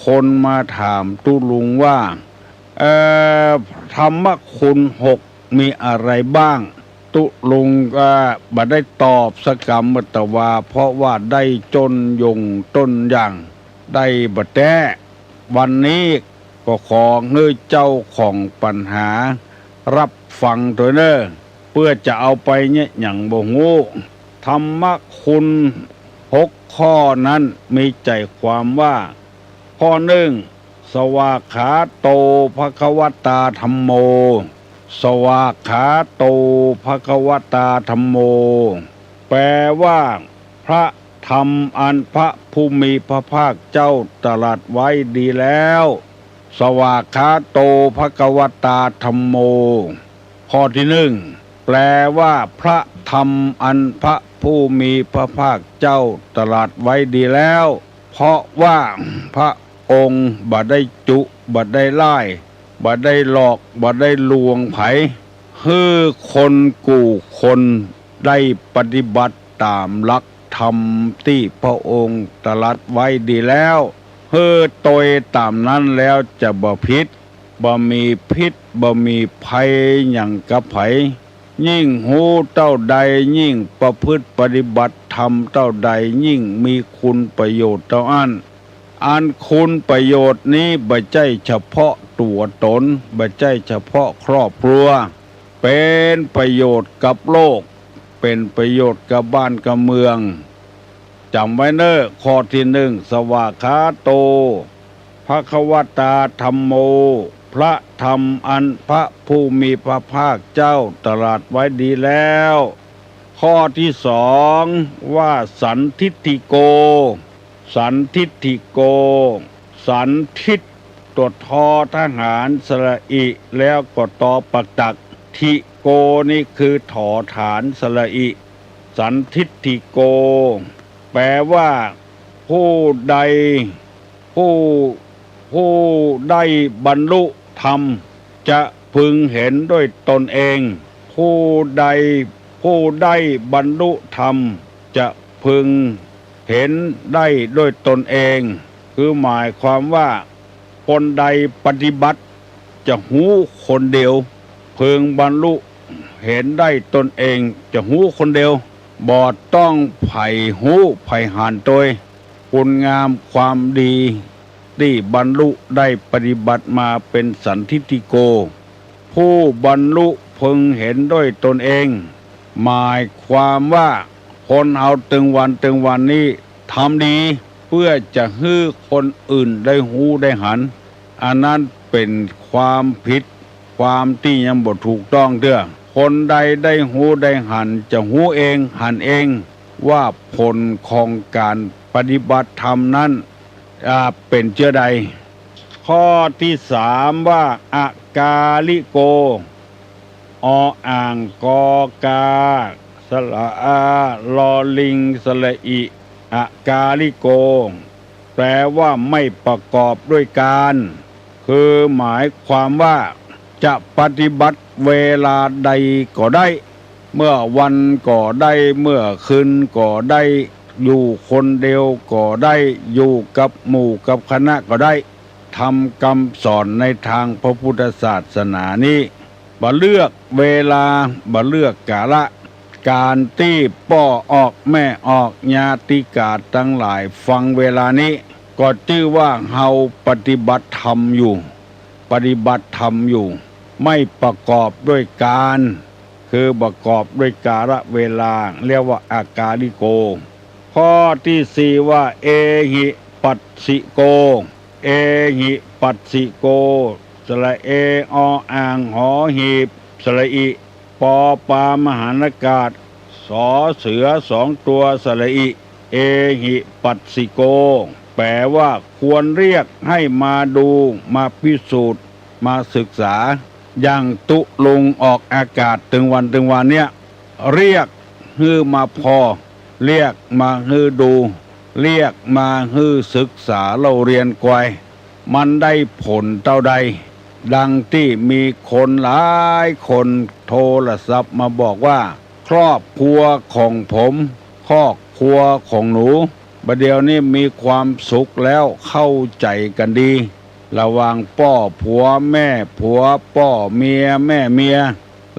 คนมาถามตุลุงว่าธรรมคุณ6มีอะไรบ้างตุลุงก็บ่ได้ตอบสกรรมตว่าเพราะว่าได้จนยงต้นอย่างได้บ่แต้วันนี้ก็ขอเงยเจ้าของปัญหารับฟังตัวเนอเพื่อจะเอาไปเนี่ยอย่างบ่ฮู้ธรรมคุณ6ข้อนั้นมีใจความว่าข้อหนึ่งสวากขาโตภควตาธัมโมสวากขาโตภควตาธัมโมแปลว่าพระธรรมอันพระผู้มีพระภาคเจ้าตรัสไว้ดีแล้วสวากขาโตภควตาธัมโมข้อที่หนึ่งแปลว่าพระธรรมอันพระผู้มีพระภาคเจ้าตรัสไว้ดีแล้วเพราะว่าพระองค์บ่ได้จุบ่ได้ไล่บ่ได้หลอกบ่ได้ลวงไผคือคนกู่คนได้ปฏิบัติตามหลักธรรมที่พระองค์ตรัสไว้ดีแล้วเฮือโตยตามนั้นแล้วจะบ่ผิดบ่มีพิษบ่มีภัยหยังกับไผยิ่งหูเต้าใดยิ่งประพฤติปฏิบัติธรรมเต้าใดยิ่งมีคุณประโยชน์เท่าอันคุณประโยชน์นี้บ่ใช่เฉพาะตัวตนบ่ใช่เฉพาะครอบครัวเป็นประโยชน์กับโลกเป็นประโยชน์กับบ้านกับเมืองจำไว้เน้อข้อที่หนึ่งสวากขาโตภควตาธัมโมพระธรรมอันพระผู้มีพระภาคเจ้าตรัสไว้ดีแล้วข้อที่สองว่าสันทิฏฐิโกสันทิฏฐิโกสันทิฏตัวทอทหารสระอิแล้วก็ตอปักตักทิโกนี่คือถอฐานสระอิสันทิฏฐิโกแปลว่าผู้ใดผู้ได้บรรลุธรรมจะพึงเห็นด้วยตนเองผู้ได้บรรลุธรรมจะพึงเห็นได้ด้วยตนเองคือหมายความว่าคนใดปฏิบัติจะหูคนเดียวพึงบรรลุเห็นได้ตนเองจะหูคนเดียวบ่ต้องไผ่หูไผ่หานตัวคุณงามความดีที่บรรลุได้ปฏิบัติมาเป็นสันทิฏฐิโกผู้บรรลุพึงเห็นด้วยตนเองหมายความว่าคนเอาตึงวันนี้ทำดีเพื่อจะให้คนอื่นได้หูได้หันอันนั้นเป็นความผิดความที่ยังบ่ถูกต้องเด้อคนใดได้หูได้หันจะหูเองหันเองว่าผลของการปฏิบัติธรรมนั้นเป็นเช่นใดข้อที่สามว่าอากาลิโกออ่างกอกาสระอาลอลิงสระอิอากาลิโกแปลว่าไม่ประกอบด้วยการคือหมายความว่าจะปฏิบัติเวลาใดก็ได้เมื่อวันก็ได้เมื่อคืนก็ได้อยู่คนเดียวก็ได้อยู่กับหมู่กับคณะก็ได้ทำคำสอนในทางพระพุทธศาสนานี้บ่เลือกเวลาบ่เลือกกาละการที่พ่อออกแม่ออกญาติกาทั้งหลายฟังเวลานี้ก็ชื่อว่าเฮาปฏิบัติธรรมอยู่ไม่ประกอบด้วยการคือประกอบด้วยกาลเวลาเรียกว่าอากาลิโกข้อที่สี่ว่าเอหิปัสสิโกเอหิปัสสิโกสระเอออ่างหอหีบสระอิปอปามหานากาศสอเสือสองตัวสระอิเอหิปัสสิโกแปลว่าควรเรียกให้มาดูมาพิสูจน์มาศึกษาอย่างตุลุงออกอากาศถึงวันเนี่ยเรียกฮือมาพอเรียกมาฮือดูเรียกมาฮือศึกษาเราเรียนกวยมันได้ผลเท่าใดดังที่มีคนหลายคนโทรศัพท์มาบอกว่าครอบครัวของผมครอบครัวของหนู บัดเดี๋ยวนี้มีความสุขแล้วเข้าใจกันดี ระหว่างพ่อผัวแม่ผัวพ่อเมียแม่เมีย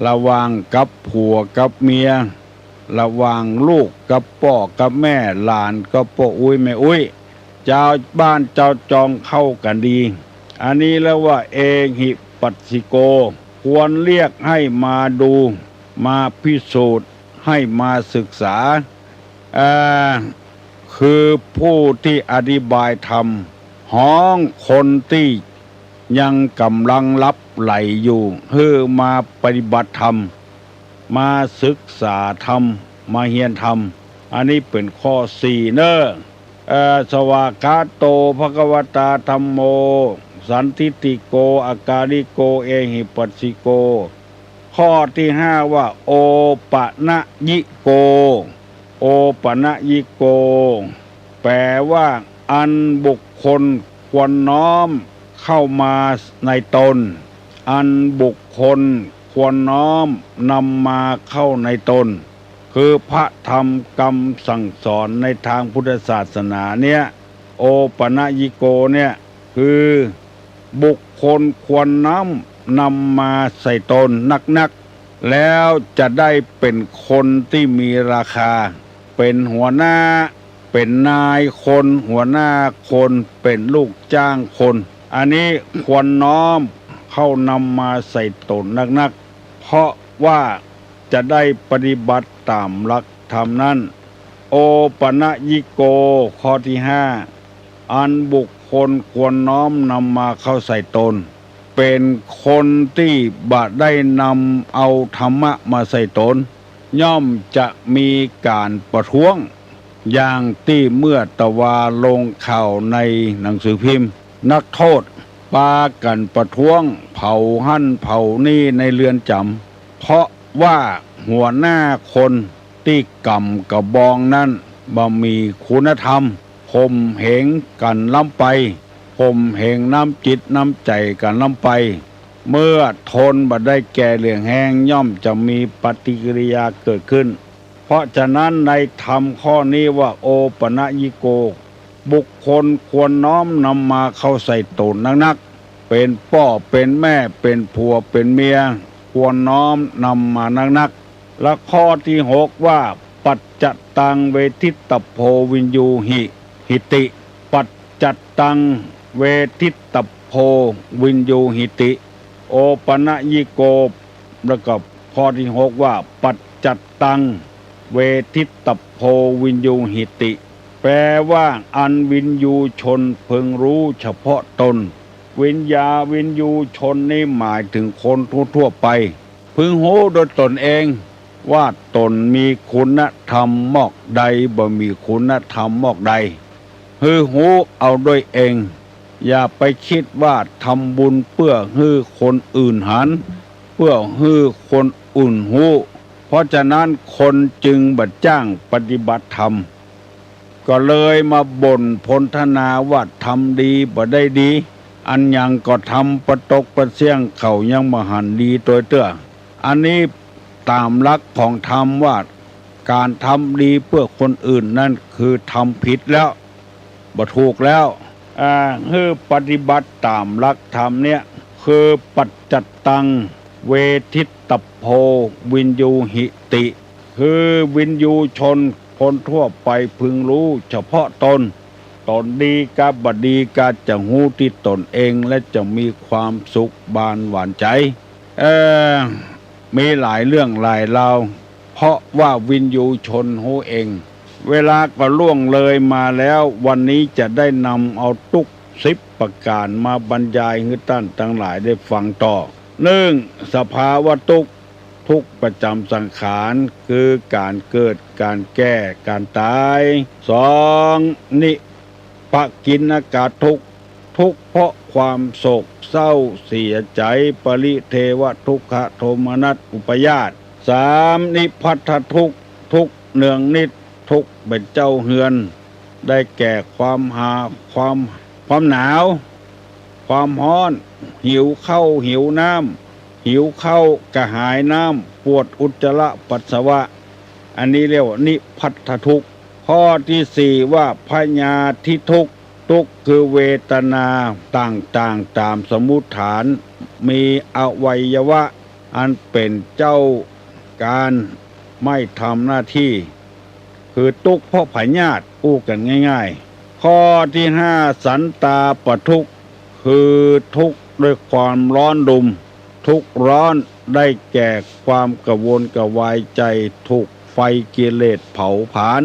ระหว่างกับผัวกับเมียระหว่างลูกกับพ่อกับแม่หลานกับพ่ออุ้ยแม่อุ้ยเจ้าบ้านเจ้าจองเข้ากันดีอันนี้แล้วว่าเอหิปัสสิโกควรเรียกให้มาดูมาพิสูจน์ให้มาศึกษาคือผู้ที่อธิบายธรรมห้องคนที่ยังกำลังรับไหลอยู่เพื่อมาปฏิบัติธรรมมาศึกษาธรรมมาเรียนธรรมอันนี้เป็นข้อ4เนอะสวากาโตภควตาธัมโมสันทิติโกอากาลิโกเอหิปัสสิโกข้อที่5ว่าโอปะนะยิโกโอปะนะยิโกแปลว่าอันบุคคลควรน้อมเข้ามาในตนอันบุคคลควรน้อมนำมาเข้าในตนคือพระธรรมคำสั่งสอนในทางพุทธศาสนาเนี่ยโอปะนะยิโกเนี่ยคือบุคคลควรนำมาใส่ตนนักแล้วจะได้เป็นคนที่มีราคาเป็นหัวหน้าเป็นนายคนหัวหน้าคนเป็นลูกจ้างคนอันนี้ควรน้อมเข้านำมาใส่ตนนักเพราะว่าจะได้ปฏิบัติตามหลักธรรมนั้นโอปะนะยิโกข้อที่5อันบุคคลควรน้อมนำมาเข้าใส่ตนเป็นคนที่บะได้นำเอาธรรมะมาใส่ตนย่อมจะมีการประท้วงอย่างที่เมื่อตะวาลงข่าวในหนังสือพิมพ์นักโทษปากันประท้วงเผาหั่นเผานี่ในเรือนจำเพราะว่าหัวหน้าคนที่กำกระบองนั้นบ่มีคุณธรรมข่มเหงกันล้ำไปข่มเหงน้ำจิตน้ำใจกันล้ำไปเมื่อทนบ่ได้แก่เหลืองแห้งย่อมจะมีปฏิกิริยาเกิดขึ้นเพราะฉะนั้นในธรรมข้อนี้ว่าโอปะนะยิโกบุคคลควรน้อมนำมาเข้าใส่ตนนักเป็นพ่อเป็นแม่เป็นผัวเป็นเมียควรน้อมนำมานักและข้อที่6ว่าปัจจตังเวทิตตโพวินยูหิติปัจจตังเวทิตตโพวินยูหิติโอปะนะยิโกแล้วก็ข้อที่6ว่าปัจจตังเวทิตตโพวินยูหิติแปลว่าอันวินยูชนพึงรู้เฉพาะตนวินยูชนนี่หมายถึงคนทั่วไปพึงรู้โดยตนเองว่าตนมีคุณธรรมมอกใดบ่มีคุณธรรมมอกใดคือรู้เอาด้วยเองอย่าไปคิดว่าทำบุญเพื่อให้คนอื่นหันเพื่อให้คนอื่นรู้เพราะฉะนั้นคนจึงบัดจ้างปฏิบัติธรรมก็เลยมาบ่นพนธนาว่าทำดีบ่ได้ดีอันยังก็ทำประตกประเสี่ยงเขายังมหันดีตัวเตื้ออันนี้ตามหลักของธรรมว่าการทำดีเพื่อคนอื่นนั่นคือทำผิดแล้วบ่ถูกแล้วคือปฏิบัติตามหลักธรรมเนี่ยคือปัจจตังเวทิตตโพวินยูหิติคือวินยูชนคนทั่วไปพึงรู้เฉพาะตนดีกับบดีก็จะหู้ที่ตนเองและจะมีความสุขบานหวานใจมีหลายเรื่องหลายราวเพราะว่าวินยูชนหู้เองเวลาก็ล่วงเลยมาแล้ววันนี้จะได้นำเอาทุก10ประการมาบรรยายให้ท่านทั้งหลายได้ฟังต่อ1สภาวะทุกประจำสังขารคือการเกิดการแก่การตาย2นิปกิณกทุกเพราะความโศกเศร้าเสียใจปริเทวทุกขโทมนัสอุปยาต3นิพัทธทุกเนืองนิดทุกเป็นเจ้าเฮือนได้แก่ความความหนาวความร้อนหิวข้าวหิวน้ำหิวข้าวกระหายน้ำปวดอุจจาระปัสสาวะอันนี้เรียกว่านิพัทธทุกข์ ข้อที่สี่ว่าพญาธิทุกข์ทุกข์คือเวทนาต่างๆตามสมมุติฐานมีอวัยวะอันเป็นเจ้าการไม่ทำหน้าที่คือทุกข์เพราะพยาธิอู้กันง่ายๆข้อที่ห้าสันตาปทุกข์คือทุกข์ด้วยความร้อนรุมทุกข์ร้อนได้แก่ความกระวนกระวายใจถูกไฟกิเลสเผาผลาญ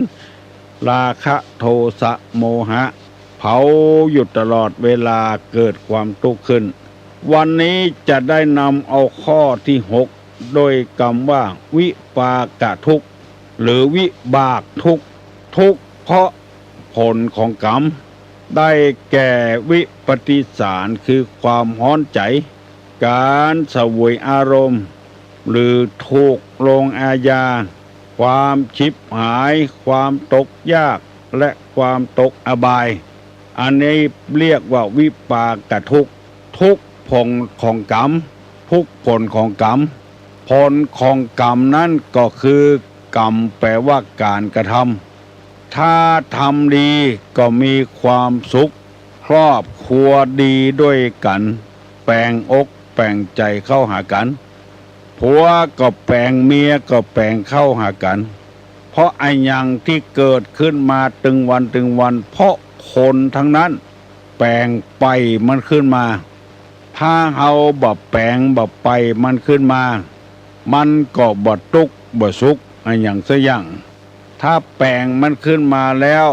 ราคะโทสะโมหะเผาอยู่ตลอดเวลาเกิดความทุกข์ขึ้นวันนี้จะได้นำเอาข้อที่หกโดยคำว่าวิปากทุกข์หรือวิบากทุกข์ทุกข์เพราะผลของกรรมได้แก่วิปฏิสารคือความฮ้อนใจการเสวยอารมณ์หรือถูกลงอาญาความชิบหายความตกยากและความตกอบายอันนี้เรียกว่าวิปากทุกข์ทุกข์ผลของกรรมทุกผลของกรรมผลของกรรมนั้นก็คือกรรมแปลว่าการกระทำถ้าทำดีก็มีความสุขครอบครัวดีด้วยกันแปลงอกแปลงใจเข้าหากันผัวก็แปลงเมียก็แปลงเข้าหากันเพราะไอ้ยังที่เกิดขึ้นมาตึงวันเพราะคนทั้งนั้นแปลงไปมันขึ้นมาถ้าเฮาบ่แปลงบ่ไปมันขึ้นมามันก็บ่ทุกข์บ่สุขไอ้อย่างซะอย่างถ้าแปลงมันขึ้นมาแล้ว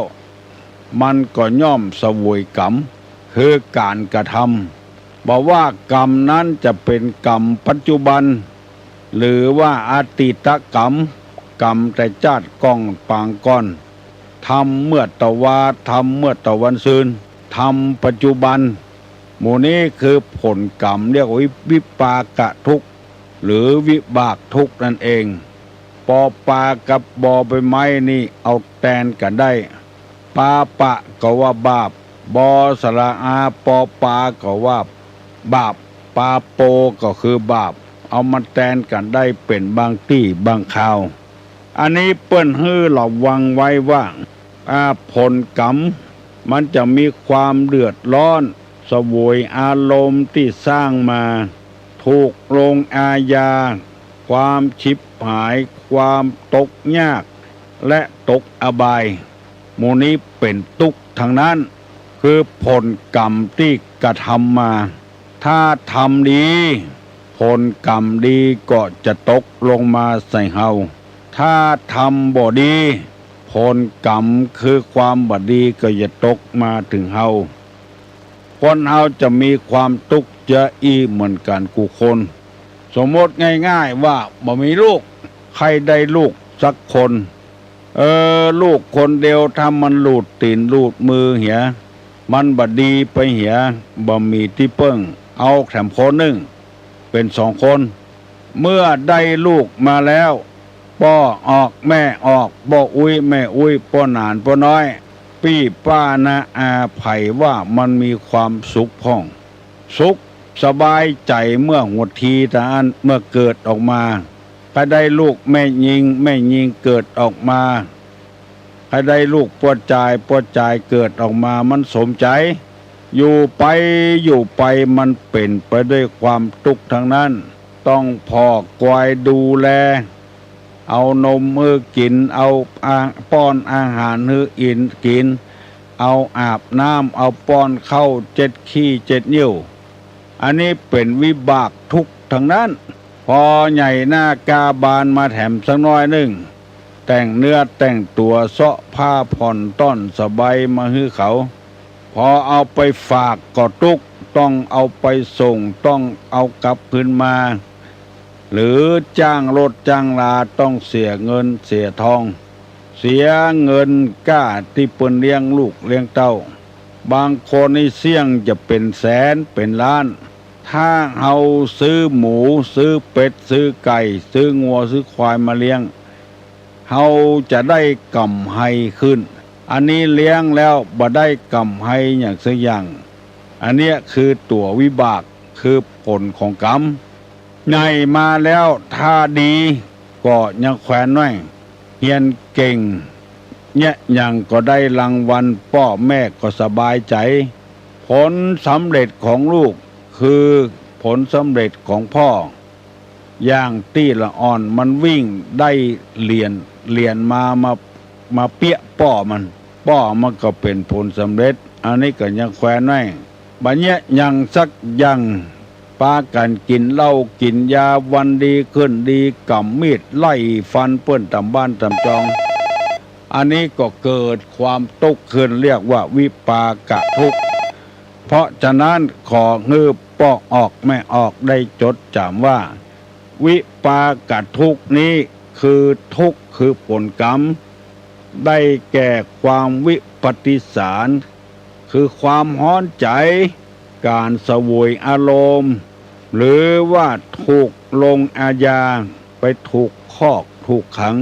มันก็ย่อมเสวยกรรมคือการกระทำบอกว่ากรรมนั้นจะเป็นกรรมปัจจุบันหรือว่าอดีตกรรมกรรมแต่ชาติก้องปางก้อนทำเมื่อตะวาทำเมื่อตะวันซืนทำปัจจุบันหมู่นี้คือผลกรรมเรียกว่าวิปากทุกข์หรือวิบากทุกข์นั่นเองปอปากับบอใบไม้นี่เอาแทนกันได้ปาปะก็ว่าบาปบอสระอาปอปาก็ว่าบาปปาโปก็คือบาปเอามาแทนกันได้เป็นบางที่บางคราวอันนี้เปิ้นฮื้อระวังไว้ว่าผลกรรมมันจะมีความเดือดร้อนเสวยอารมณ์ที่สร้างมาถูกลงอาญาความชิบหายความตกยากและตกอบายหมู่นี้เป็นทุกข์ทางนั้นคือผลกรรมที่กระทำมาถ้าทำดีผลกรรมดีก็จะตกลงมาใส่เฮาถ้าทำบ่ดีผลกรรมคือความบ่ดีก็จะตกมาถึงเฮาคนเฮาจะมีความทุกข์เยอะอีเหมือนกันกูคนสมมติง่ายๆว่าบ่มีลูกใครได้ลูกสักคนลูกคนเดียวถ้ามันหลุดตีนหลุดมือเหียมันบ่ดีไปเหียบ่มีที่เปิ้งเอาแถมคนหนึ่งเป็นสองคนเมื่อได้ลูกมาแล้วป้อออกแม่ออกบ่อุ้ยแม่อุ้ยป้อหนานป้อน้อยพี่ป้านะอาไผ่ว่ามันมีความสุขพ่องสุขสบายใจเมื่อหัวทีตาอันเมื่อเกิดออกมาถ้าได้ลูกแม่ยิงเกิดออกมาถ้าได้ลูกปวดใจเกิดออกมามันสมใจอยู่ไปมันเป็นไปด้วยความทุกข์ทั้งนั้นต้องพอกวายดูแลเอานมมือกินเอาป้อนอาหารให้อินกินเอาอาบน้ำเอาป้อนเข้า7 ขี้ 7 นิ้วอันนี้เป็นวิบากทุกข์ทั้งนั้นพอใหญ่หน้ากาบานมาแถมสักน้อยหนึ่งแต่งเนื้อแต่งตัวเสาะผ้าผ่อนต้อนสบายมาให้เขาพอเอาไปฝากก็ทุกข์ต้องเอาไปส่งต้องเอากลับคืนมาหรือจ้างรถจ้างลาต้องเสียเงินเสียทองเสียเงินก้าที่เปิ้นเลี้ยงลูกเลี้ยงเต้าบางคนนี่เสี่ยงจะเป็นแสนเป็นล้านถ้าเอาซื้อหมูซื้อเป็ดซื้อไก่ซื้องัวซื้อควายมาเลี้ยงเฮาจะได้กำไรขึ้นอันนี้เลี้ยงแล้วบ่ได้กำไรอย่างสักอย่างอันเนี้ยคือตัววิบากคือผลของกรรมใหญ่มาแล้วถ้าดีก็ยังแขวนไว้เฮียนเก่ง เนี่ยยังก็ได้รางวัลพ่อแม่ก็สบายใจ ผลสำเร็จของลูกคือผลสำเร็จของพ่ออย่างตี้ละอ่อนมันวิ่งได้เรียนมาเปี้ยป้อมันก็เป็นผลสำเร็จอันนี้ก็ยังแควนไว้บัดเนี้ยยังสักยังปากันกินเหล้ากินยาวันดีขึ้นดีกำมีดไล่ฟันเปิ้นตำบ้านตำจองอันนี้ก็เกิดความตุกข์ขึ้นเรียกว่าวิปากะทุกข์เพราะฉะนั้นขอฮือปอกออกไม่ออกได้จดจำว่าวิปากะทุกข์นี้คือทุกข์คือผลกรรมได้แก่ความวิปฏิสารคือความฮ้อนใจการเสวยอารมณ์หรือว่าถูกลงอาญาไปถูกคอกถูกขัง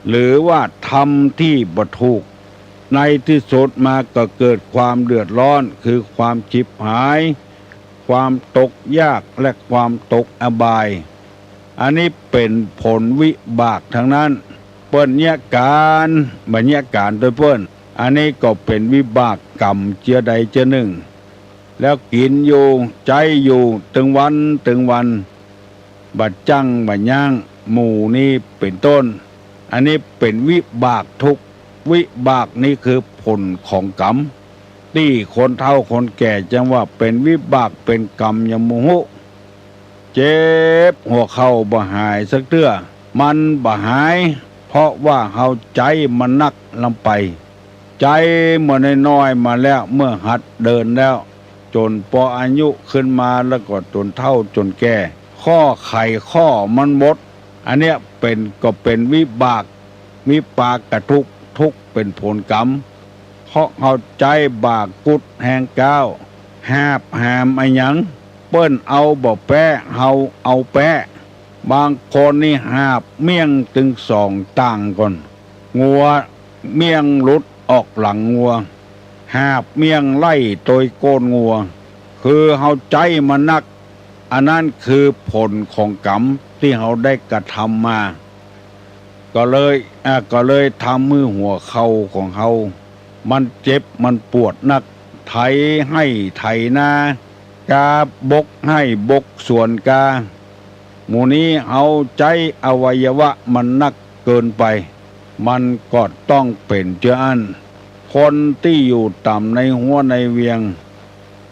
หรือว่าทำที่บ่ถูกในที่สุดมาก็เกิดความเดือดร้อนคือความฉิบหายความตกยากและความตกอบายอันนี้เป็นผลวิบากทั้งนั้นเปิ้นเนี่ยการบัญญัติการโดยเปิ้นอันนี้ก็เป็นวิบากกรรมเจือใดเจือหนึ่งแล้วกินอยู่ใจอยู่ตึงวันบัดจังบัดย่างหมู่นี้เป็นต้นอันนี้เป็นวิบากทุกวิบากนี้คือผลของกรรมที่คนเฒ่าคนแก่จังว่าเป็นวิบากเป็นกรรมยมุหุเจ็บหัวเข่าบ่หายสักเตื้อมันบ่หายเพราะว่าเฮาใจมันนักลำไปใจเมื่อน้อยๆมาแล้วเมื่อหัดเดินแล้วจนพออายุขึ้นมาแล้วก็จนเฒ่าจนแก่ข้อไขข้อมันหมดอันเนี้ยเป็นวิบากวิปากะทุกเป็นผลกรรมเพราะเอาใจบากกุดแห่งก้าวหาบหามไอ้หยังเปิ้นเอาบ่แปะเฮาเอาแปะบางคนนี่หาบเมี่ยงถึงสองต่างก่อนงัวเมี่ยงหลุดออกหลังงัวหาบเมี่ยงไล่โดยโกนงัวคือเฮาใจมันนักอันนั้นคือผลของกรรมที่เฮาได้กระทำมาก็เลยทำมือหัวเข่าของเฮามันเจ็บมันปวดนักไถให้ไถนากาบกให้บกส่วนกาหมู่นี้เอาใจอวัยวะมันนักเกินไปมันก็ต้องเป็นเจ้าอันคนที่อยู่ต่ำในหัวในเวียง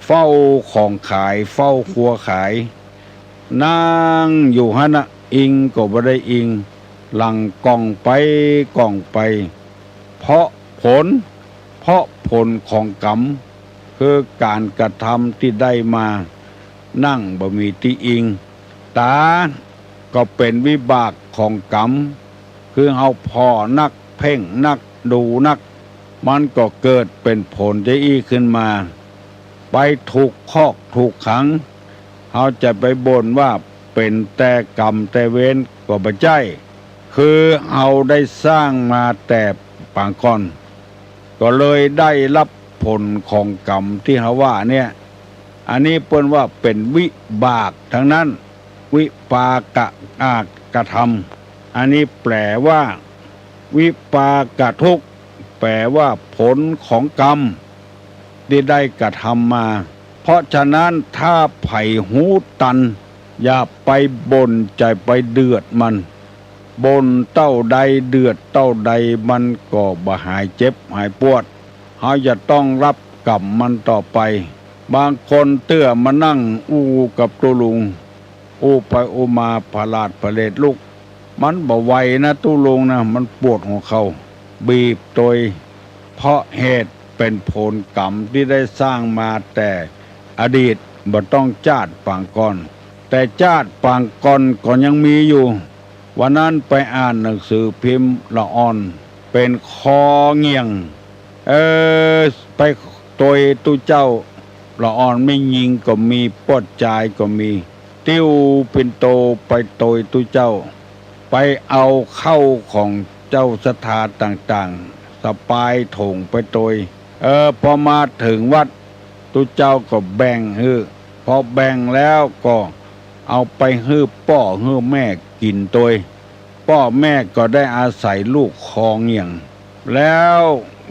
เฝ้าของขายเฝ้าครัวขายนั่งอยู่ฮะนะอิงก็บ่ได้อิงหลังกองไปเพราะผลของกรรมคือการกระทำที่ได้มานั่งบ่มีที่อิงตาก็เป็นวิบากของกรรมคือเฮาพอนักเพ่งนักดูนักมันก็เกิดเป็นผลจะอี้ขึ้นมาไปถูกคอกถูกขังเฮาจะไปบ่นว่าเป็นแต่กรรมแต่เวรก็บ่ใช่คือเฮาได้สร้างมาแต่ปางก่อนก็เลยได้รับผลของกรรมที่เฮาว่าเนี่ยอันนี้เปิ้นว่าเป็นวิบากทั้งนั้นวิปากะกระทำอันนี้แปลว่าวิปากะทุกข์แปลว่าผลของกรรมที่ได้กระทำมาเพราะฉะนั้นถ้าไผ่หูตันอย่าไปบ่นใจไปเดือดมันบ่นเต้าใดเดือดเต้าใดมันก็บ่หายเจ็บหายปวดเฮาจะต้องรับกรรมมันต่อไปบางคนเตื้อมานั่งอู้กับตัวลุงอู้ไปอู้มาผลาดผเลดลูกมันบ่ไหวนะตู้ลุงนะมันปวดหัวเขาบีบโดยเพราะเหตุเป็นผลกรรมที่ได้สร้างมาแต่อดีตบ่ต้องจาดปางก่อนแต่จาดปางก่อนก็ยังมีอยู่วันนั้นไปอ่านหนังสือพิมพ์ละอ่อนเป็นคอเงียงไปโดยตู้เจ้าละอ่อนไม่ยิงก็มีปอดจายก็มีติ้วเป็นโตไปโดยตู้เจ้าไปเอาเข้าของเจ้าสถานต่างๆสปายถงไปโดยพอมาถึงวัดตู้เจ้าก็แบ่งพอแบ่งแล้วก็เอาไปพ่อแม่กินโดยพ่อแม่ก็ได้อาศัยลูกคอเงียง แล้ว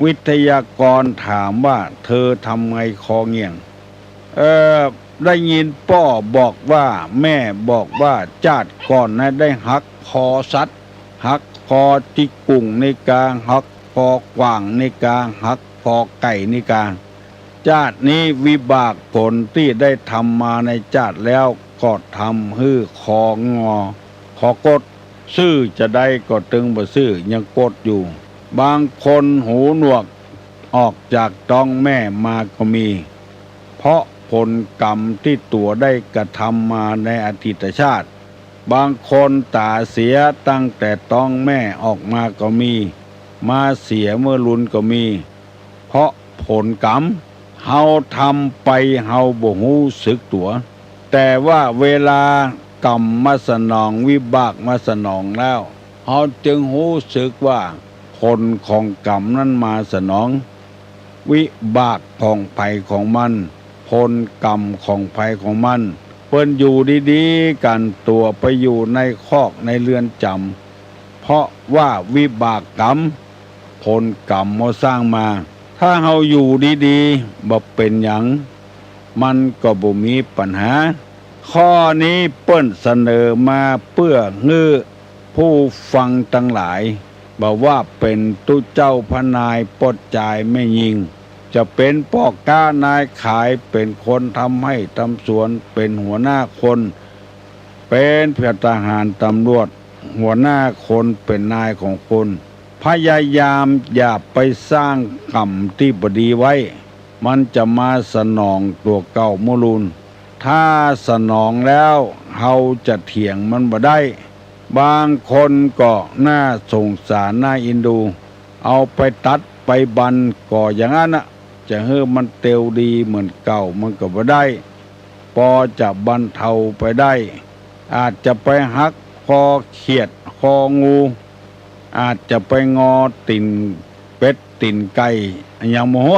วิทยากรถามว่าเธอทำไงคอเงี่ยงเออได้ยินพ่อบอกว่าแม่บอกว่าชาติก่อนนะได้หักคอสัตว์หักคอจิกกุ่งในกลางหักคอกวางในกลางหักคอไก่ในกลางชาตินี้วิบากผลที่ได้ทำมาในชาติแล้วก็ทำให้ของอขอกดซื่อจะได้ก็ตึงบ่ซื่อยังกดอยู่บางคนหูหนวกออกจากท้องแม่มาก็มี เพราะผลกรรมที่ตัวได้กระทำมาในอดีตชาติบางคนตาเสียตั้งแต่ท้องแม่ออกมาก็มีมาเสียเมื่อรุนก็มีเพราะผลกรรมเฮาทำไปเฮาบ่ฮู้สึกตัวแต่ว่าเวลากรรมมาสนองวิบากมาสนองแล้วเฮาจึงฮู้สึกว่าผลของกรรมนั้นมาสนองวิบากของภัยของมันผลกรรมของภัยของมันเปิ้นอยู่ดีๆกันตัวไปอยู่ในคอกในเรือนจำเพราะว่าวิบากกรรมผลกรรมมาสร้างมาถ้าเฮาอยู่ดีๆบ่เป็นหยังมันก็บ่มีปัญหาข้อนี้เปิ้นเสนอมาเพื่อฮื้อผู้ฟังทั้งหลายบอกว่าเป็นตุเจ้าพนายปลดจ่ายไม่ยิงจะเป็นพ่อค้านายขายเป็นคนทำให้ทำสวนเป็นหัวหน้าคนเป็นเพื่อทหารตำรวจหัวหน้าคนเป็นนายของคนพยายามอย่าไปสร้างกรรมที่บดีไว้มันจะมาสนองตัวเก่าโมลูนถ้าสนองแล้วเฮาจะเถียงมันบ่ได้บางคนก็น่าสงสารน่าอินดูเอาไปตัดไปบันก่ออย่างนั้นน่ะจะให้มันเตียวดีเหมือนเก่ามันก็บ่ได้พอจะบรรเทาไปได้อาจจะไปหักคอเขียดคองูอาจจะไปงอติ่นเป็ดติ่นไก่อย่างโมโห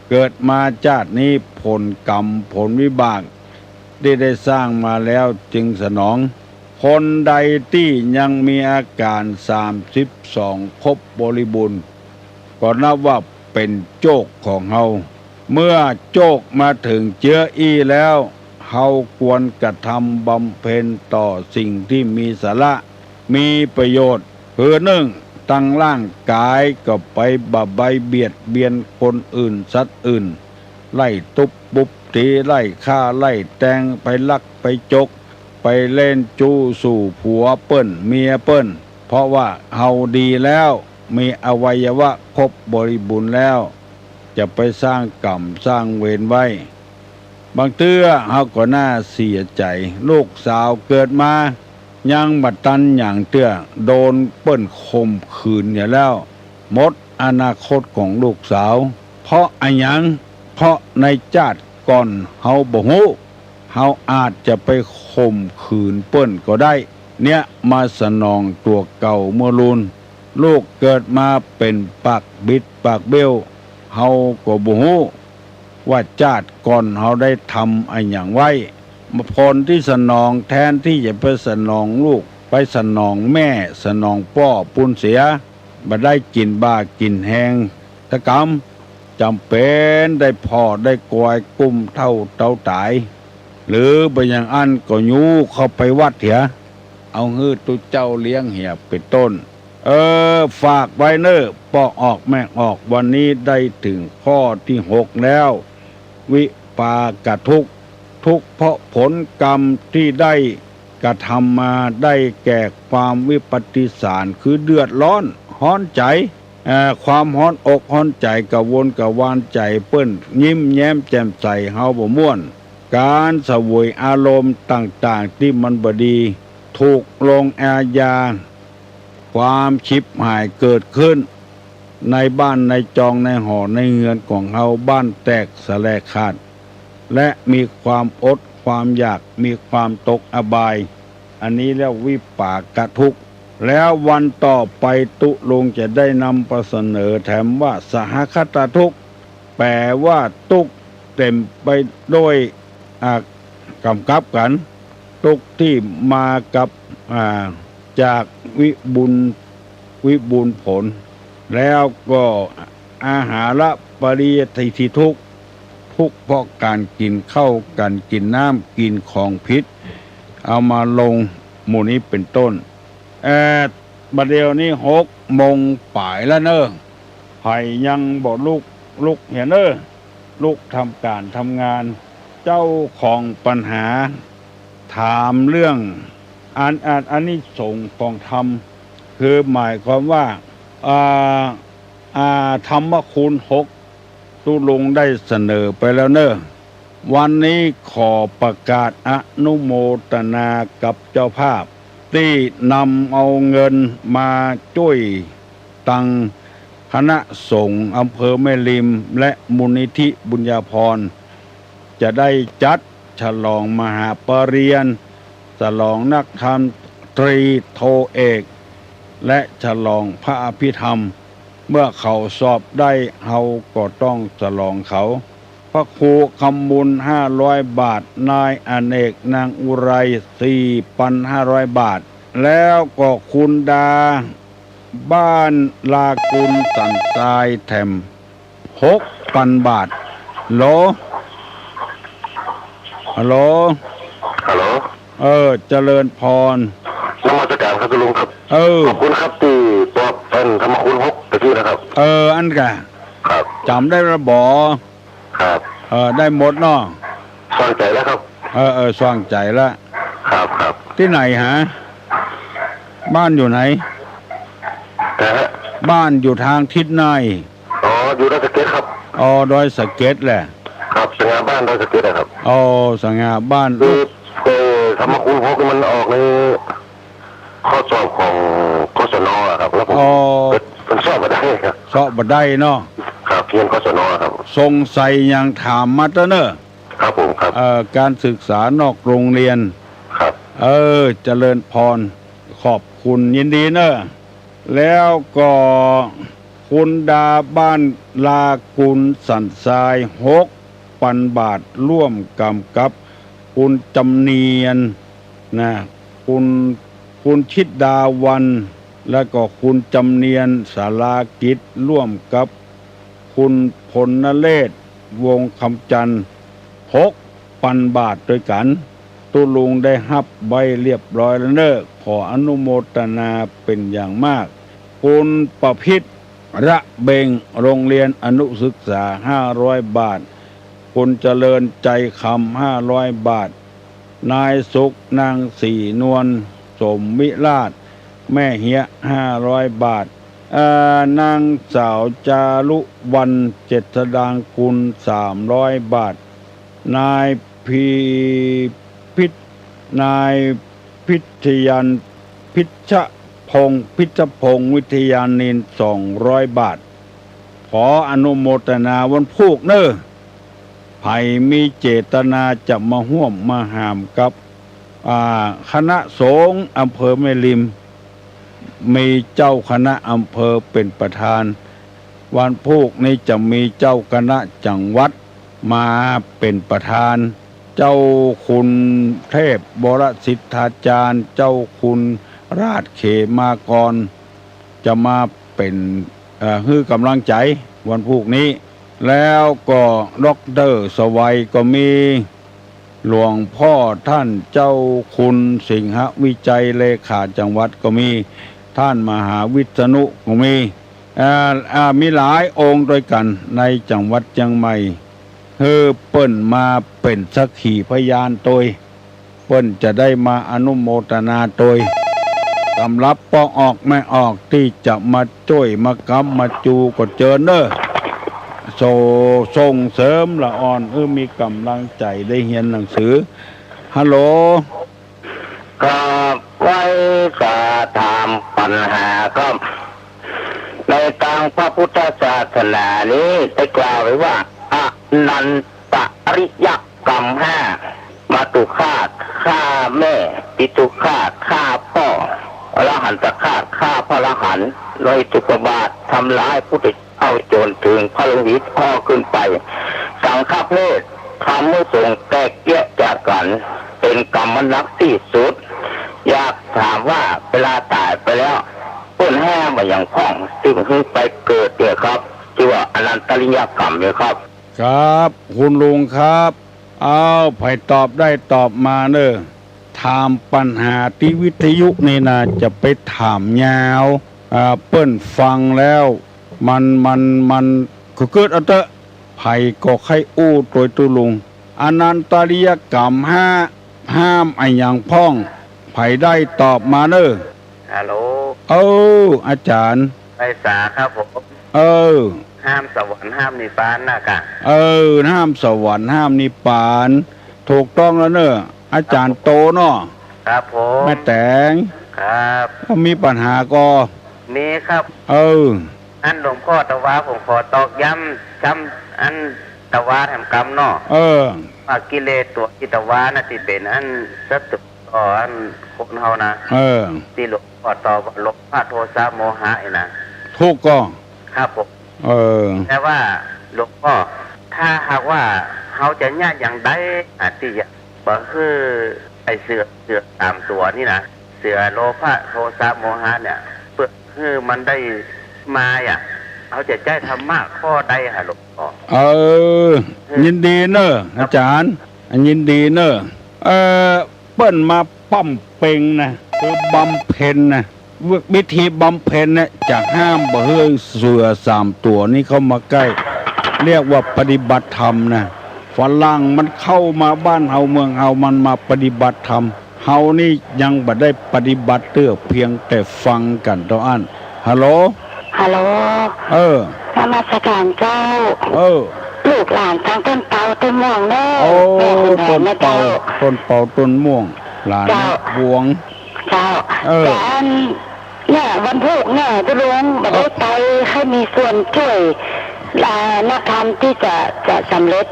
เกิดมาชาตินี้ผลกรรมผลวิบากได้สร้างมาแล้วจึงสนองคนใดที่ยังมีอาการ32ครบบริบูรณ์ก็นับว่าเป็นโจกของเฮาเมื่อโจกมาถึงเจืออี้แล้วเฮาควรกระทำบำเพ็ญต่อสิ่งที่มีสาระมีประโยชน์คือหนึ่งตั้งร่างกายก็ไปบะใบเบียดเบียนคนอื่นสัตว์อื่นไล่ตุบปุบตีไล่ฆ่าไล่แตงไปลักไปจกไปเล่นจู้สู่ผัวเปิ้นเมียเปิ้นเพราะว่าเฮาดีแล้วมีอวัยวะครบบริบูรณ์แล้วจะไปสร้างกรรมสร้างเวรไว้บางเตื้อเฮาก็น่าเสียใจลูกสาวเกิดมายังบัดตันอย่างเตื้อโดนเปิ้นข่มขืนเนี่ยแล้วหมดอนาคตของลูกสาวเพราะอะหยังเพราะในชาติก่อนเฮาบ่ฮู้เฮาอาจจะไปข่มขืนเปิ้นก็ได้เนี่ยมาสนองตัวเก่าเมื่อรุนลูกเกิดมาเป็นปากบิดปากเบี้ยวเฮาก็บ่ฮู้ว่าชาติก่อนเฮาได้ทำอะหยังไว้ผลที่สนองแทนที่จะไปสนองลูกไปสนองแม่สนองพ่อปุ้นเสียบ่ได้กินบ้ากินแหงตะกรรมจำเป็นได้พ่อได้กวยกุ้มเท่าเต้าตายหรือบ่อย่างอันก็ยูเข้าไปวัดเถียเอาฮื้อตุเจ้าเลี้ยงเหียเป็นต้นฝากไว้เนอปอกออกแม่ออกวันนี้ได้ถึงข้อที่6แล้ววิปากทุกข์ทุกข์เพราะผลกรรมที่ได้กระทำมาได้แก่ความวิปฏิสารคือเดือดร้อนฮ้อนใจความฮ้อนอกฮ้อนใจกระวนกระวานใจเปิ้นยิ้มแย้มแจ่มใสเฮาบ่ม่วนการเสวยอารมณ์ต่างๆที่มันบ่ดีถูกลงอาญาความชิบหายเกิดขึ้นในบ้านในจองในหอในเรือนของเฮาบ้านแตกสลายขาดและมีความอดความอยากมีความตกอบายอันนี้แล้ววิปากทุกข์แล้ววันต่อไปตุลงจะได้นำไปเสนอแถมว่าสหคตทุกข์แปลว่าทุกข์เต็มไปด้วยกำกับกันทุกข์ที่มากับจากวิบูลย์ผล แล้วก็อาหารละปริยติที่ทุกข์เพราะการกินข้าวกันกินน้ำกินของพิษเอามาลงหมู่นี้เป็นต้นบัดเดียวนี้6 โมงป่ายแล้วเนอะไผ่ยังบอกลูกเห็นเนอะลูกทำการทำงานเจ้าของปัญหาถามเรื่องอันนี้ส่งของธรรมคือหมายความว่าธรรมคูณ6ตุลงได้เสนอไปแล้วเนอะวันนี้ขอประกาศอนุโมทนากับเจ้าภาพที่นำเอาเงินมาช่วยตังคณะสงฆ์อำเภอแม่ริมและมูลนิธิบุญญาภรณ์จะได้จัดฉลองมหาปริญญาฉลองนักธรรมตรีโทเอกและฉลองพระอภิธรรมเมื่อเขาสอบได้เฮาก็ต้องฉลองเขาพระครูคำบุญ500 บาทนายอเนกนางอุไร4,500 บาทแล้วก็คุณดาบ้านลากุลสันทรายแถม6,000 บาทฮัลโหลฮัลโหลเจริญพรนมัสการครับคุณลุงครับขอบคุณครับที่บอกเป็นธรรมคุณ6ตะกี้นะครับอันกะครับจำได้ระบอครับได้หมดเนาะสว่างใจแล้วครับสว่างใจแล้วครับที่ไหนฮะบ้านอยู่ไหนบ้านอยู่ทางทิศในอยู่ดอยสะเก็ดครับดอยสะเก็ดแหละครับสง่าบ้านดอยสะเก็ดนะครับสง่าบ้านธรรมคุณ6มันออกในข้อสอบของกศน.ครับแล้วผมเป็นสอบมาได้ครับสอบมาได้เนาะครับเพียงกศน.ครับสงสัยยังถามมาเนอะครับผมครับการศึกษานอกโรงเรียนครับเจริญพรขอบคุณยินดีเนอะแล้วก็คุณดาบ้านลากุลสันทราย6,000 บาทร่วมกำกับคุณจำเนียนนะคุณชิดดาวันแล้วก็คุณจำเนียนสารากิจร่วมกับคุณพลนเรศวงคำจันทร์6,000 บาทด้วยกันตุลุงได้ฮับใบเรียบร้อยแล้วเนอะขออนุโมทนาเป็นอย่างมากคุณประพิษระเบงโรงเรียนอนุศึกษา500 บาทคุณเจริญใจคำ500 บาทนายสุขนางสีนวลสมวิราชแม่เฮีย500 บาทนางสาวจารุวันเจษฎางกุล300 บาทนายพิทยันพิชพงศ์วิทยานิน200 บาทขออนุโมทนาวันพุกเนอะไผ่มีเจตนาจะมาห่วมมาหามกับคณะสงฆ์อำเภอแม่ริมมีเจ้าคณะอำเภอเป็นประธานวันพุกนี้จะมีเจ้าคณะจังหวัดมาเป็นประธานเจ้าคุณเทพบรสิทธาจารย์เจ้าคุณราชเขมากรจะมาเป็นให้กำลังใจวันพุกนี้แล้วก็ด็อกเตอร์สวัยก็มีหลวงพ่อท่านเจ้าคุณสิงหวิจัยเลขาจังหวัดก็มีท่านมหาวิษณุก็มีมีหลายองค์ด้วยกันในจังหวัดเชียงใหม่เปิ้นมาเป็นสักขีพยานโดยเปิ้นจะได้มาอนุโมทนาโดยสำหรับปออกไม่ออกที่จะมาช่วยมากำมาจูก็เจอเนอะส่งเสริมละอ่อนมีกำลังใจได้เรียนหนังสือฮัลโหลก็ไว้จะถามปัญหาก็ในทางพระพุทธศาสนานี้ได้กล่าวไว้ว่าอนันตริยกรรม5มาตุฆาตฆ่าแม่ปิตุฆาตฆ่าพ่ออรหันตฆาตฆ่าพระอรหันต์โดยตุกบาททำร้ายผู้ติดเอาโจรถึงพระโลหิตพ่อขึ้นไปสังฆเพศทำให้สงฆ์แตกแยกจากกันเป็นกรรมนักที่สุดอยากถามว่าเวลาตายไปแล้ว เปิ้นแห้มาอย่างพ่องที่มันคือไปเกิดเนี่ยครับที่ว่าอนันตริยกรรมเนี่ยครับ ครับคุณลุงครับเอาไผ่ตอบได้ตอบมาเนอะถามปัญหาที่วิทยุนี่นะจะไปถามยาวเปิ้นฟังแล้วมันคือเกิดอันเตอะไผ่ก็ไข้อู้ตัวตุลุงอนันตริยกรรมห้ามไอ้อย่างพ่องไผ่ได้ตอบมาเนอะ ฮัลโหล อาจารย์ ไปสาครับผม ห้ามสวรรค์ห้ามนิพพานนะกะ ห้ามสวรรค์ห้ามนิพพานถูกต้องแล้วเนอะอาจารย์โตเนาะ ครับผม แม่แตง ครับ ถ้ามีปัญหาก็ มีครับ อันหลวงพ่อตะวาผมขอตอกย้ำจำอันตะวาแห่งกรรมเนาะว่ากิเลสตัวกิตวานะที่เป็นอันสัตว์ต่ออันคนเฮานะที่หลวงพ่อตอบว่าลบพระโทสะโมหะนะ ทุกก็ ครับผมแต่ว่าหลวงพ่อถ้าหากว่าเขาจะญาติอย่างใดอาจจะบ่คือไอเสือตามตัวนี่นะเสือโลภะโทสะโมหะเนี่ยเพื่อคือมันได้มาเขาจะใจธรรมะข้อใดหะหลวงพ่อยินดีเนอะอาจารย์ยินดีเนอะเปิ้นมาปั้มเป่งนะคือบำเพ็ญนะวิธีบำเพ็ญเนี่ยจะห้ามบ่ให้เสือ3 ตัวนี้เข้ามาใกล้เรียกว่าปฏิบัติธรรมนะฝรั่งมันเข้ามาบ้านเฮาเมืองเฮามันมาปฏิบัติธรรมเฮานี่ยังบ่ได้ปฏิบัติเพียงแต่ฟังกันเท่านั้นฮัลโหลนมัสการเจ้าลูกหลานทางต้นเตาต้นม่วงเนอะต้นเป่าต้นม่วงหลานบวงเจ้าเนี่ยวันพุธเนี่ยจะลุงบ่ได้ไปให้มีส่วนช่วยนักธรรมที่จะสำเร็จ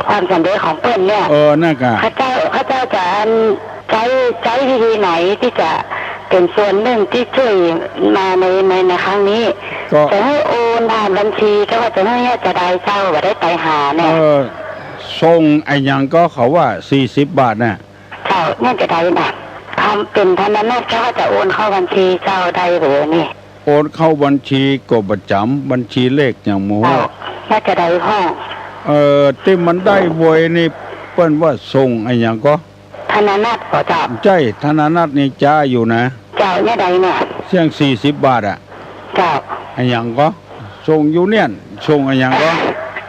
ความสำเร็จของเปิ้นเนี่ยนั่นกะข้าเจ้าจะใช้วิธีไหนที่จะเป็นส่วนหนึ่งที่ช่วยมาในครั้งนี้จะให้โอนผ่านบัญชีก็ว่าจะให้จะได้เจ้าบ่ได้ไปหาเนี่ยส่งไอ้ยังก็เขาว่า40 บาทน่ะเจ้าเนี่ยจะได้น่ะทำเป็นธนาคารก็จะโอนเข้าบัญชีเจ้าได้หรือนี่โอนเข้าบัญชีกบประจำบัญชีเลขอย่างหมูน่าจะได้ห้องที่มันได้บวยนี่เปิ้นว่าส่งไอ้ยังก็ธนาคารก็จับใช่ธนาคารนี่จ้าอยู่นะเจ้าเนี่ยใดเนี่ยเสี่ยง40 บาทเจ้าไอ้ยังก็ส่งอยู่เนี่ยส่งไอ้ยังก็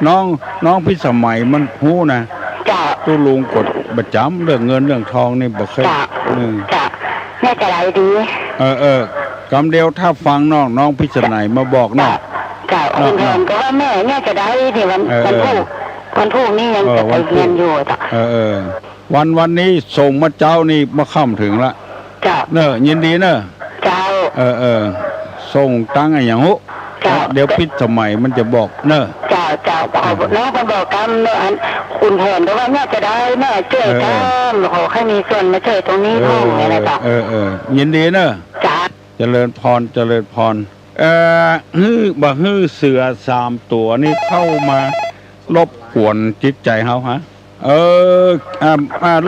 น้องพิสมัยมันฮู้นะตู้ลุงกดประจำเรื่องเงินเรื่องทองนี่บ่เคยจ้ะแม่จะได้ดีกำเดียวถ้าฟังน้องพิสมัยมาบอกน้องจ้ะคุณแทนก็ว่าแม่เนี่ยจะได้ที่วันพุธนี่ยังจะไปเรียนอยู่จ้ะวันนี้ส่งมาเจ้านี่มาค่ำถึงละจ้ะยินดีเนอะเจ้าส่งตั้งไอ้อย่างหุเดี๋ยวพิสมัยมันจะบอกเนอะเจ้าน้องมันบอกกันเนอะคุณแทนก็ว่าเนี่ยจะได้แม่ช่วยกันขอให้มีส่วนมาช่วยตรงนี้พ่ออะไรจ้ะยินดีเนอะจ้ะเจริญพรฮื้อเสือ3 ตัวนี่เข้ามารบกวนจิตใจเฮาฮะ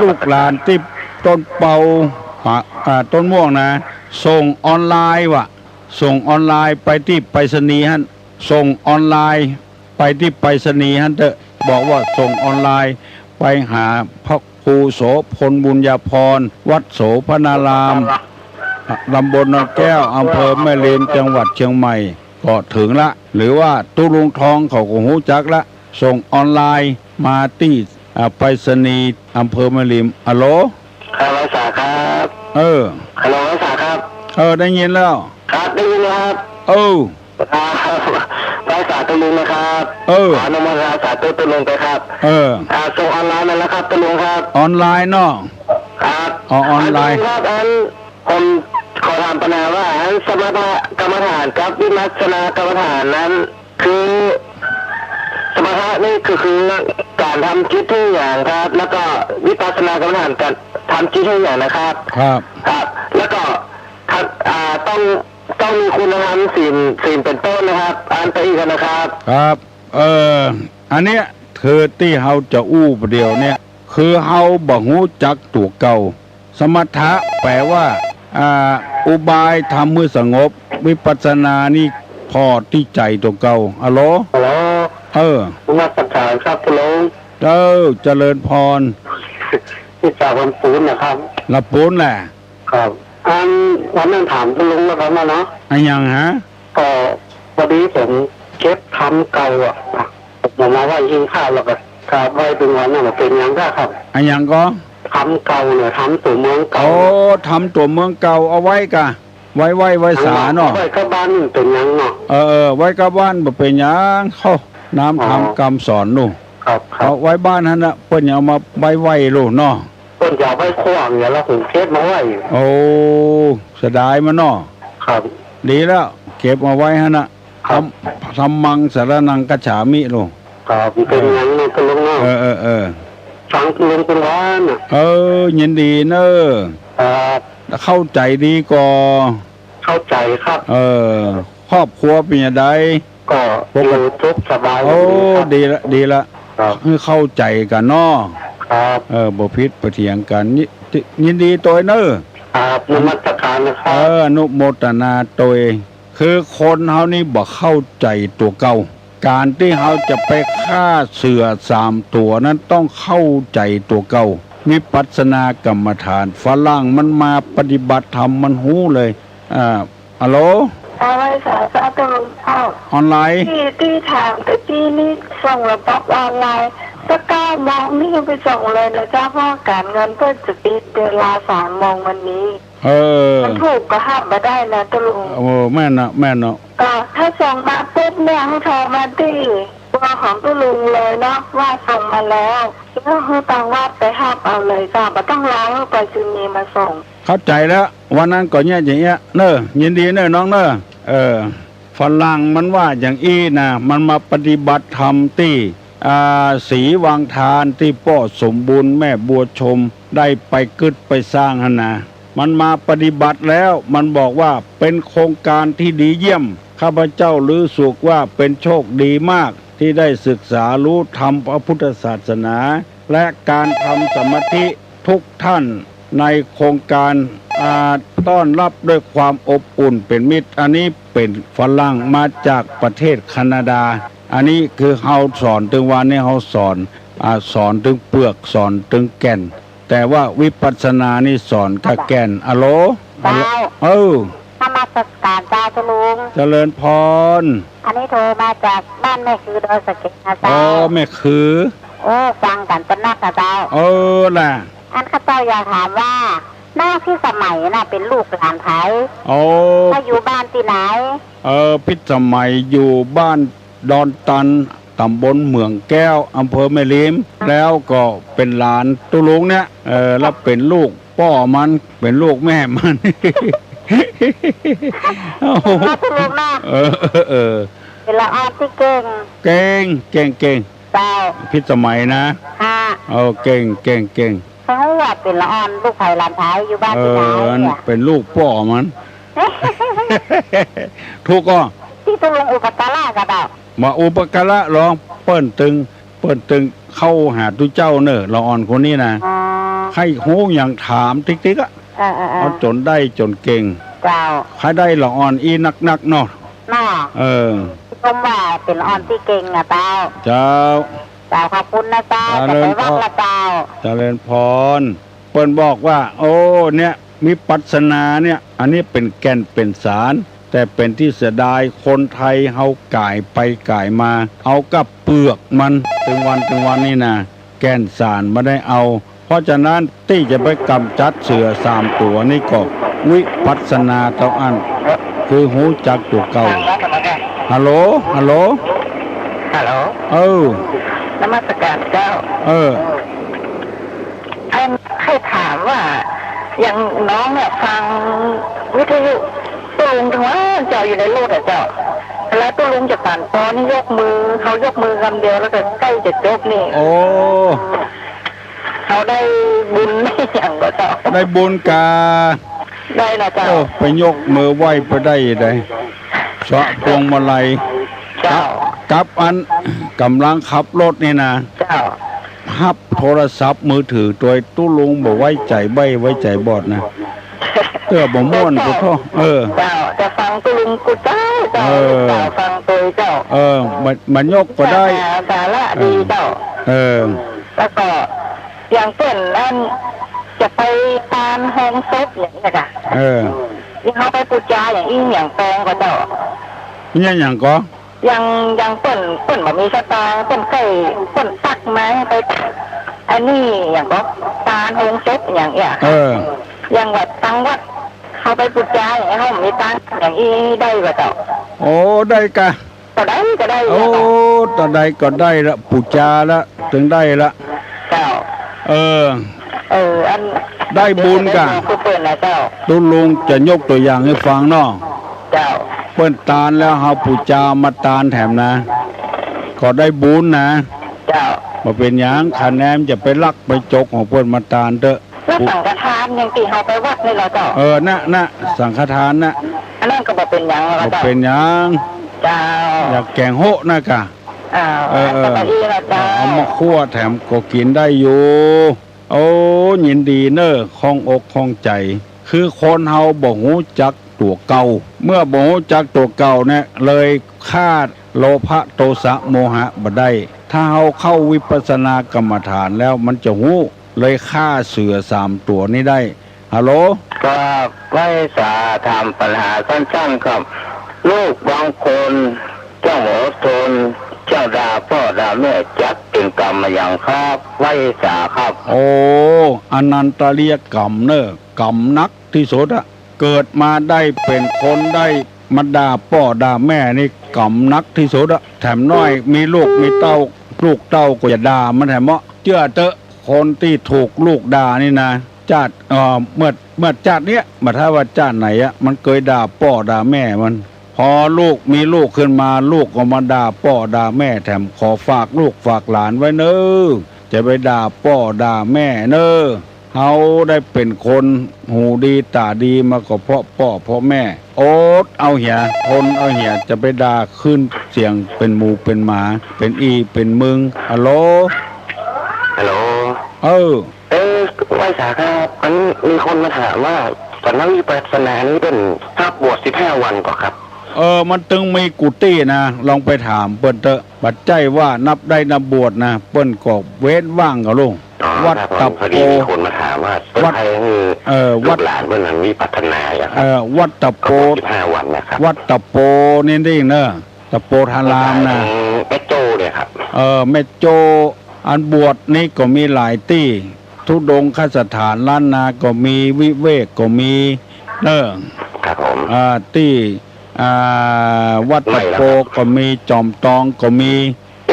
ลูกหลานที่ต้นเปาต้นม่วงนะส่งออนไลน์ส่งออนไลน์ไปที่ไปรษณีย์ส่งออนไลน์ไปที่ไปรษณีย์เถอะบอกว่าส่งออนไลน์ไปหาพระครูโสพลบุญญาพรวัดโสพนารามตำบลนนแก้วอำเภอแม่ริมจังหวัดเชียงใหม่ก็ถึงละหรือว่าตู้ลุงทองเขาก็หูจักละส่งออนไลน์มาที่ไปรษณีย์อำเภอแม่ริมฮัลโหลครับสาครับฮัลโหลสาครับได้ยินแล้วครับได้ยินครับไปสาตุลุงนะครับขอนมัสการตุลุงไปครับส่งออนไลน์นั่นแหละครับตุลุงครับออนไลน์เนาะครับออนไลน์ครับผมขอถามปัญหาว่าสมถกรรมฐานกับวิปัสสนากรรมฐานนั้นคือสมถะนี่คือการทำจิตทุกอย่างครับแล้วก็วิปัสสนากรรมฐานการทำจิตทุกอย่างนะครับครับแล้วก็ต้องมีคุณธรรมศีลเป็นต้นนะครับอันไปอีกนะครับครับอันเนี้ยที่เฮาจะอู้ประเดี๋ยวเนี่ยคือเฮาบ่ฮู้จักตัวเก่าสมถะแปลว่า อุบายทำมือสงบ วิปัสสนานี่พอที่ใจตัวเก่าอะโหล ฮัลโหล เออ มาสักการครับคุณลุง เจริญพร ที่จากวันปูนนะครับ ละปูนแหละ ครับวันนั้นถามคุณลุงแล้วกันนะเนาะ อันยังฮะ ก็พอดีผมเก็บทำเก่าอ่ะผมมาว่ายิงข้าวแล้วก็กราบไว้เป็นวันนั้นเป็นยังได้ครับ อันยังก็ ทำเก่าเนี่ยทำตัวเมืองเก่า โอ้ทำตัวเมืองเก่าเอาไว้กะ ไว้สาเนาะ ไว้ก็บ้านเป็นยังเนาะ ไว้กับบ้านบ่เป็นหยังเข้าน้ำทำกรรมสอนนู่น ครับครั เอา บ ไว้บ้านนั่นน่ะเพิ่นเอามาไว้ลูกเนาะ ต้นจะเอาไว้ขว้างเนี่ยแล้วผมเก็บมาไว้ โอ้เสียดายมันเนาะ ครับ ดีแล้วเก็บมาไว้หั่นน่ะ ครับ ทำมังสารนังกัจฉามิลูก ครับเป็นยังเนาะคุณลุงเนาะ เออ ฟังคุณลุงเป็นว่าน่ะ ยินดีเนอะ ครับ เข้าใจดีก่อ เข้าใจครับ ครอบครัวเป็นยังไง ก็อยู่ทุกข์สบาย โอ้ ครับ ดีละ ครับ ให้เข้าใจกันเนาะ ครับ บ่พิษบ่เถียงกันยินดีตัวเนอะ ครับนมัสการนะครับ อนุโมทนาตัวคือคนเฮานี่บ่เข้าใจตัวเก่าการที่เฮาจะไปฆ่าเสือ3ตัวนั้นต้องเข้าใจตัวเก่าวิปัสสนากรรมฐานฝรั่งมันมาปฏิบัติธรรมมันหู้เลยฮัลโหล เอาไว้สาธุเอา ออนไลน์ ที่ถามแต่ที่นี่ส่งระบบออนไลน์ถ้า9 โมงนี่ไปส่งเลยนะเจ้าพ่อการเงินเพื่อจะปิดเวลา3 โมงวันนี้มันถูกก็ห้ามมาได้นะตุลุง แม่นเนาะ ก็ถ้าส่งมาปุ๊บเนี่ยให้โทรมาที่ตัวของตุลุงเลยเนาะว่าส่งมาแล้วแล้วให้ตังว่าไปห้ามเอาเลยจ้าไม่ต้องรอให้ไปซื้อนีมาส่ง เข้าใจแล้ววันนั้นก็เนี่ยอย่างเงี้ยเนอะยินดีเนอะน้องเนอะฝรั่งมันว่าอย่างอี้นะมันมาปฏิบัติธรรมที่ศรีวังทานที่พ่อสมบูรณ์แม่บัวชมได้ไปกึดไปสร้างหนนะมันมาปฏิบัติแล้วมันบอกว่าเป็นโครงการที่ดีเยี่ยมข้าพเจ้ารู้สึกว่าเป็นโชคดีมากที่ได้ศึกษารู้ธรรมพระพุทธศาสนา และการทำสมาธิทุกท่านในโครงการต้อนรับด้วยความอบอุ่นเป็นมิตรอันนี้เป็นฝรั่งมาจากประเทศแคนาดาอันนี้คือเฮาสอนถึงวันนี้เฮาสอนถึงเปลือกสอนถึงแก่นแต่ว่าวิปัสสนานี่สอนกับแก่นอะโหลนมัสการจ้าตุลุง เจริญพร อันนี้โทรมาจากบ้านแม่คือโดยสเก็ตนะเจ้าแม่คือฟังกันเป็นนักนะเจ้าล่ะอันข้าเจ้าอยากถามว่าหน้าที่สมัยน่ะเป็นลูกหลานไทยถ้าอยู่บ้านที่ไหนพิสมัยอยู่บ้านดอนตันตำบลเมืองแก้วอำเภอแม่ริมแล้วก็เป็นหลานตุลุงเนี่ยแล้วเป็นลูกพ่อมันเป็นลูกแม่มันตุลุงนะเป็นละอ่อนที่เก่งเก่งเจ้าพิสมัยนะเก่งเขาว่าเป็นละอ่อนลูกไผ่หลานไทยอยู่บ้านที่ไหนเนี่ยเป็นลูกพ่อมันถูกก็ที่ตุลุงอุปการะกับเรามาอุปการะร้องเปิ้นตึงเข้าหาตุเจ้าเนอะละอ่อนคนนี้นะให้หูอย่างถามติ๊กๆเอาจนได้จนเก่งเจ้าใครได้ละอ่อนอีนักเนาะชมว่าเป็นละอ่อนที่เก่งนะเจ้าขอบคุณนะเจ้าจะไปวัดละเจ้าเจริญพรเปิ้นบอกว่าโอ้เนี่ยมีปัสนาเนี่ยอันนี้เป็นแก่นเป็นสารแต่เป็นที่เสียดายคนไทยเฮาก่ายไปก่ายมาเอากับเปลือกมันถึงวันนี่นะแก่นสารไม่ได้เอาเพราะฉะนั้นที่จะไปกำจัดเสือ3ตัวนี่ก็วิปัสนาเท่าอันคือหูจักตัวเก่าฮัลโหลนมัสการเจ้าให้ถามว่าอย่างน้องเนี่ยฟังวิทยุตุลุงถึงว่าเจ้าอยู่ในโลกเจ้าแล้วตุลุงจะผ่านตอนนี่ยกมือคำเดียวแล้วก็ใกล้จะจบนี่เขาได้บุญไม่อย่างก็เจ้าได้บุญกาได้นะเจ้าไปยกมือไหว้ไปได้สะพวงมาลัยกับอันกำลังขับรถนี่นะฮับโทรศัพท์มือถือตัวตุลุงบอกไว้ใจใบไว้ใจบอดนะ เตื้อบ่ม่วนกูท้อเจ้าจะฟังตุลุงกูเจ้าเจ้าฟังตัวเจ้ามันยกก็ได้สาระดีเจ้าแล้วก็อย่างเช่นนั่นจะไปตามโฮมซบอย่างนี้ค่ะที่เขาไปปูจาอย่างอย่างแปลงก็เจ้าอย่างก็อย่างเปิ้นแบบมีสตางค์เปิ้นเคยเปิ้นตักมาไปอันนี้อย่างก็ตาโฮมซบอย่างอย่างวัดตั้งวัดเขาไปปูจาอย่างเขามีตังอย่างนี้ได้ก็เจ้าโอ้ได้กะก็ได้โอ้ต่อใดก็ได้ละปูจาละถึงได้ละเจ้าอันได้บุญกันตุลุงจะยกตัวอย่างให้ฟังเนาะเจ้าเปิ้นตาลแล้วเฮาปูจามาตาลแถมนะก็ได้บุญนะเจ้าบ่เป็นหยังคะแนนจะไปลักไปจกของเปิ้นมาตาลเด้อแล้วสังฆทานยังตีเฮาไปวัดนี่เหรอเจ้านะสังฆทานนะอันนั้นก็บ่เป็นหยังเหรอเจ้าบ่เป็นหยังเจ้าอยากแกงโหนะกะเอามาคั่วแถมก็กินได้อยู่โอ้ยินดีเนอะคล่องอกคล่องใจคือคนเฮาบ่ฮู้จักตัวเก่าเมื่อบ่ฮู้จักตัวเก่าเนี่ยเลยคาดโลภะโทสะโมหะบ่ได้ถ้าเฮาเข้าวิปัสสนากรรมฐานแล้วมันจะฮู้เลยฆ่าเสือ3ตัวนี้ได้ฮัลโหลก็ไว้สาถามปัญหาสั้นๆครับลูกบางคนเจ้าหมอทนเจ้าดาพ่อดาแม่จักเป็นกรรมมาอย่างครับไว้สาครับโอ้อนันตเรียกรรมเนอะกรรมนักที่สุดอะเกิดมาได้เป็นคนได้มาด่าพ่อด่าแม่นี่กรรมนักที่สุดอะแถมน้อยมีลูกมีเต้าลูกเต้าก็อย่าด่ามันแถมเเชื่อเตอะคนที่ถูกลูกด่านี่นะจาดเมื่อจาดเนี้ยมาถ้าว่าจาดไหนอะมันเคยด่าพ่อด่าแม่มันพอลูกมีลูกขึ้นมาลูกก็มาด่าพ่อด่าแม่แถมขอฝากลูกฝากหลานไว้เนอะจะไปด่าพ่อด่าแม่เนอะเฮาได้เป็นคนหูดีตาดีมาก็เพราะพ่อเพราะแม่โอ๊ตเอาเหี่ยทนเอาเหี่ยจะไปด่าขึ้นเสียงเป็นหมูเป็นหมาเป็นอีเป็นมึงฮัลโหลไว้สาครับมันมีคนมาถามว่าสำนักวิปัสสนานี้เป็นภาพบวช15 วันก่อนครับมันตึงมีกุฏินะลองไปถามเปิ้นเถอะบัดใจว่านับได้นับบวชนะเปิ้นก็เว้นว่างกับลุงวัดตับโพมีคนมาถามว่าวัดวัดหลานเปิ้นวิปัสสนาอย่างวัดตับโพ15 วันนะครับวัดตับโพนี่ได้เนอะตับโพธารามนะแม่โจ้เนี่ยครับแม่โจอันบวชนี่ก็มีหลายที่ทุดงคสถานล้านนาก็มีวิเวกก็มีเนอะครับผมที่วัดตะโพก็มีจอมตองก็มี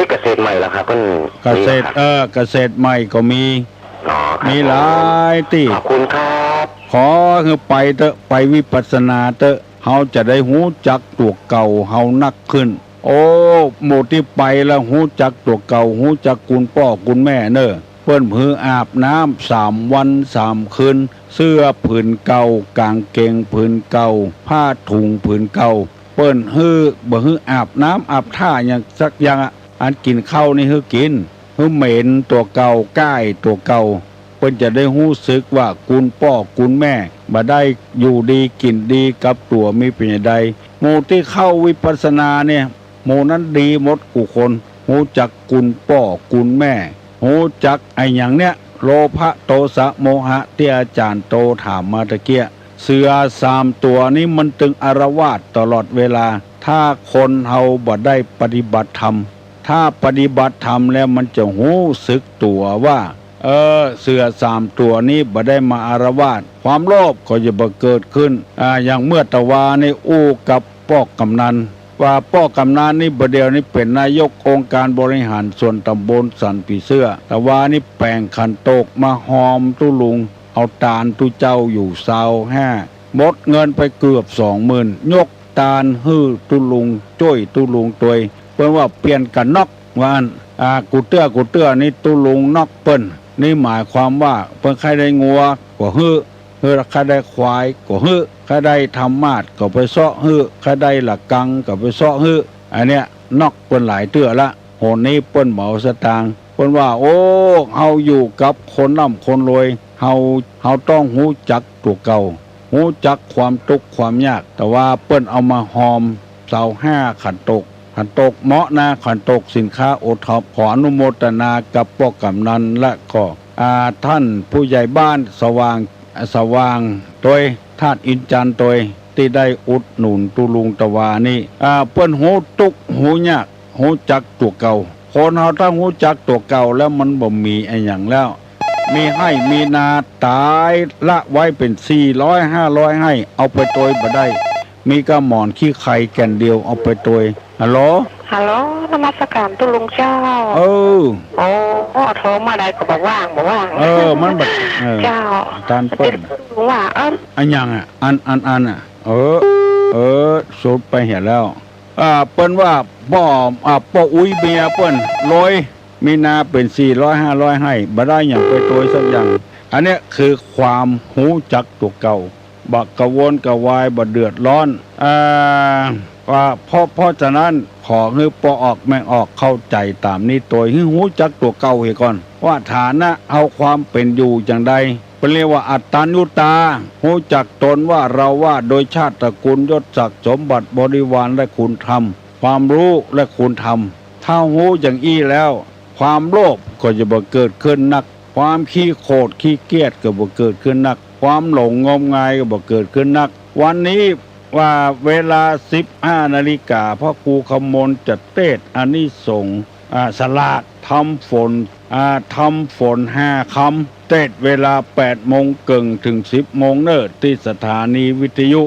เกษตรใหม่แล้วครับเกษตรเกษตรใหม่ก็มีหลายที่ขอบคุณครับขอคือไปเถอะไปวิปัสสนาเถอะเฮาจะได้หูจักตัวเก่าเฮานักขึ้นโอ้หมู่ที่ไปแล้วหูจักตัวเก่าหูจักคุณพ่อคุณแม่เนอะเปิ้นผืออาบน้ำ3 วัน 3 คืนเสื้อผืนเก่ากางเกงผืนเก่าผ้าถุงผืนเก่าเปิ้นบ่ฮืออาบน้ำอาบท่าอย่างสักอย่างอันกินข้าวนี่ฮือกินฮือเหม็นตัวเก่าก้ายตัวเก่าเปิ้นจะได้รู้สึกว่าคุณพ่อคุณแม่บ่ได้อยู่ดีกินดีกับตัวมีเป็นอย่างใดหมู่ที่เข้าวิปัสสนาเนี่ยหมู่นั้นดีหมดกูคนฮู้จักคุณพ่อคุณแม่ฮู้จักไอ้อย่างเนี้ยโลภะโทสะโมหะที่อาจารย์โตถามมาตะเกียเสือ3 ตัวนี้มันตึงอารวาสตลอดเวลาถ้าคนเฮาบ่ได้ปฏิบัติธรรมถ้าปฏิบัติธรรมแล้วมันจะรู้สึกตัวว่าเสือ3 ตัวนี้บ่ได้มาอารวาสความโลภก็จะบ่เกิดขึ้นอย่างเมื่อตะวาในอู้กับป้อกำนันว่าป้อกำนันนี่บ่เดียวนี้เป็นนายกองค์การบริหารส่วนตำบลสันปีเสื้อตะวานี่แปลงขันโตกมาหอมตุลุงเอาตาลตุเจ้าอยู่25หมดเงินไปเกือบ 20,000ยกตาลฮื้อตุลุงจ้อยตุลุงตวยเพิ่นว่าเปลี่ยนกันนอกว่ากูเตื้อนี่ตุลุงนอกเปิ้นนี่หมายความว่าเพิ่นใครได้งัวก็ฮื้อใครได้ควายก็ฮื้อใครได้ธรรมาสก็ไปเซาะฮื้อใครได้หลักกังก็ไปเซาะฮื้ออันเนี้ยนอกเปิ้นหลายเตื้อละโหนี้เปิ้นเหมาสตางค์เปิ้นว่าโอ้เฮาอยู่กับคนร่ำคนรวยเฮาต้องรู้จักตัวเก่า หูจักความทุกข์ความยากแต่ว่าเปิ้นเอามาหอมเสาห้าขันตกเหมาะนะขันตกสินค้าโอท็อปขออนุโมทนากับพวกกำนันและก็ท่านผู้ใหญ่บ้านสว่างโดยธาตุอินจันทร์โดยที่ได้อุดหนุนตุลุงตะวานี่เปิ้นหูทุกข์หูยากหูจักตัวเก่าคนเฮาถ้าหูจักตัวเก่าแล้วมันบ่มีไอ้หยังแล้วมีให้มีนาตายละไว้เป็น400 500ให้เอาไปโตยบ่ได้มีกระหมอนขี้ไข่แก่นเดียวเอาไปโตยฮัลโหลนมัสการตุลุงเจ้าโอ้โทรมาได้ก็บอกว่างมันแบบเจ้าตานเปิ้ลว่าอันยังอันสุดไปเห็นแล้วเปิ้นว่าป้ออุ้ยเมียเปิ้นร้อยมีนาเป็น400 500ให้บ่ได้อย่างไปโตยสักอย่างอันนี้คือความหูจักตัวเก่าบักกระวนกระวายบ่เดือดร้อนว่าเพราะฉะนั้นขอให้ปออกแม่งออกเข้าใจตามนี้ตัวให้หูจักตัวเก่าเสียก่อนว่าฐานะเอาความเป็นอยู่อย่างใดเป็นเรียกว่าอัตตานุตาหูจักตนว่าเราว่าโดยชาติตระกูลยศศักดิ์สมบัติบริวารและคุณธรรมความรู้และคุณธรรมถ้าหูอย่างอี้แล้วความโลภก็จะบ่เกิดขึ้นนักความขี้โกรธขี้เกียจก็บ่เกิดขึ้นนักความหลงงมงายก็บ่เกิดขึ้นนักวันนี้ว่าเวลา 15 นาฬิกาพ่อครูขมลจะเทศน์อานิสงส์สลากทำฝน5 คำเทศน์เวลา 8 โมงเกิงถึง 10 โมงเนอที่สถานีวิทยุ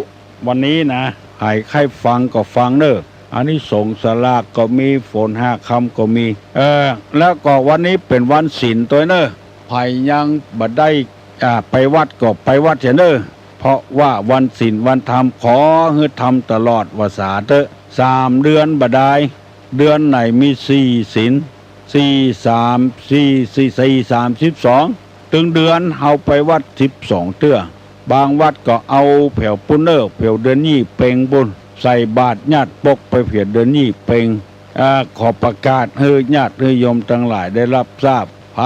วันนี้นะให้ใครฟังก็ฟังเนออานิสงส์สลากก็มีฝน5 คำก็มีแล้วก็วันนี้เป็นวันศีลตัวเนอไผยังบ่ได้ไปวัดก็ไปวัดเถอะเนอเพราะว่าวันศีลวันธรรมขอให้ทำตลอดวาสาเถอะ3 เดือนบ่ได้เดือนไหนมี4 ศีล32ถึงเดือนเฮาไปวัด12เตื้อบางวัดก็เอาแผ่วปุ้นเนอร์แผ่วเดือนนี้เป่งบุญใส่บาตรญาติปกไปเพียรเดือนนี้เป่งขอประกาศให้ญาติให้โยมทั้งหลายได้รับทราบใคร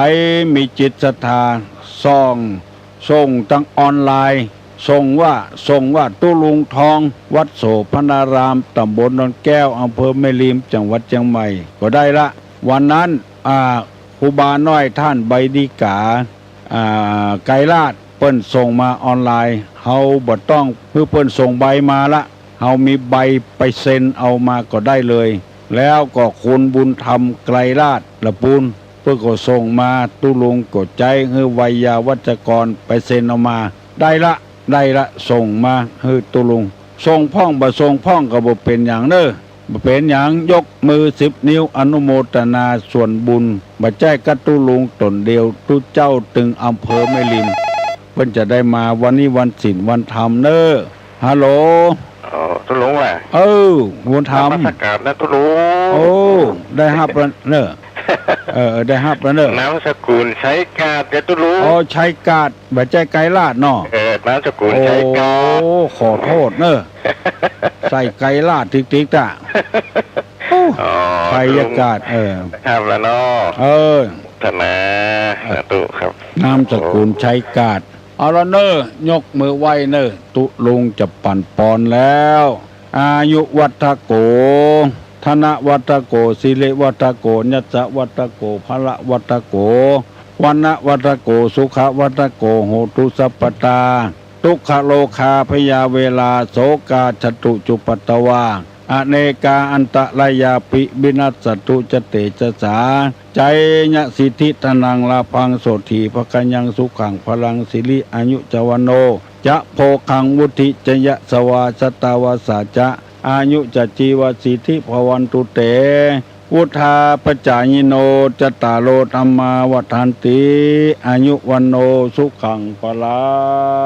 มีจิตศรัทธาส่งตั้งออนไลน์ส่งว่าตุลุงทองวัดโสพนารามตำบลดอนแก้วอำเภอแม่ริมจังหวัดเชียงใหม่ก็ได้ละวันนั้นครูบาน้อยท่านใบดีกาไกรลาดเปิ้นส่งมาออนไลน์เฮาบ่ต้องเพื่อเปิ้นส่งใบมาละเฮามีใบไปเซ็นเอามาก็ได้เลยแล้วก็คุณบุญธรรมไกรลาดละปูนเพื่อก็ส่งมาตุลุงกดใจให้วัยยาวัจกรไปเซ็นเอามาได้ละส่งมาให้ตุลุงส่งพ่องบ่ส่งพ่องก็บ่เป็นอย่างเด้อบ่เป็นอย่างยกมือ10 นิ้วอนุโมทนาส่วนบุญบ่ใจกับตุลุงตนเดียวตุเจ้าตึงอำเภอแม่ริมเพิ่นจะได้มาวันนี้วันศีลวันธรรมเด้อฮัลโหลตุลุงแหละวันธรรมประกาศนะตุลุงได้ฮับแล้วเด้อได้ฮับแล้วเด้อนามสกุลใช้กาดเด้อตุลุงใช้กาดบ่ใจไกรลาดเนาะนามสกุลใช้กาดขอโทษเด้อใส่ไกรลาดติ๊กๆอ่ะไกรกาดครับแล้วเนาะธนาตุครับนามสกุลใช้กาดเอาละเนอยกมือไหว้เนอตุลุงจะปั่นปอนแล้วอายุวัฒโกธนวัฒโกศิริวัฒโกญัสสะวัฒโกพละวัฒโกวันนะวัฒโกสุขวัฒโกโหตุสัพพตาทุกขโลคาพยาเวลาโสกาจตุจุปัตตวาอเนกาอันตรายาปิบินัสสตุจเตจสาใจญสิทธิตนังลาพังโสถีภกัญญังสุขังพลังสิริอายุจวันโนจะโพคังวุธิจยะสวาสตาวาสาจะอายุจจีวสิทธิภวันตุเตวุธาปจายิโนจตารโลธรรมาวัฏันติอายุวันโนสุขังพลัง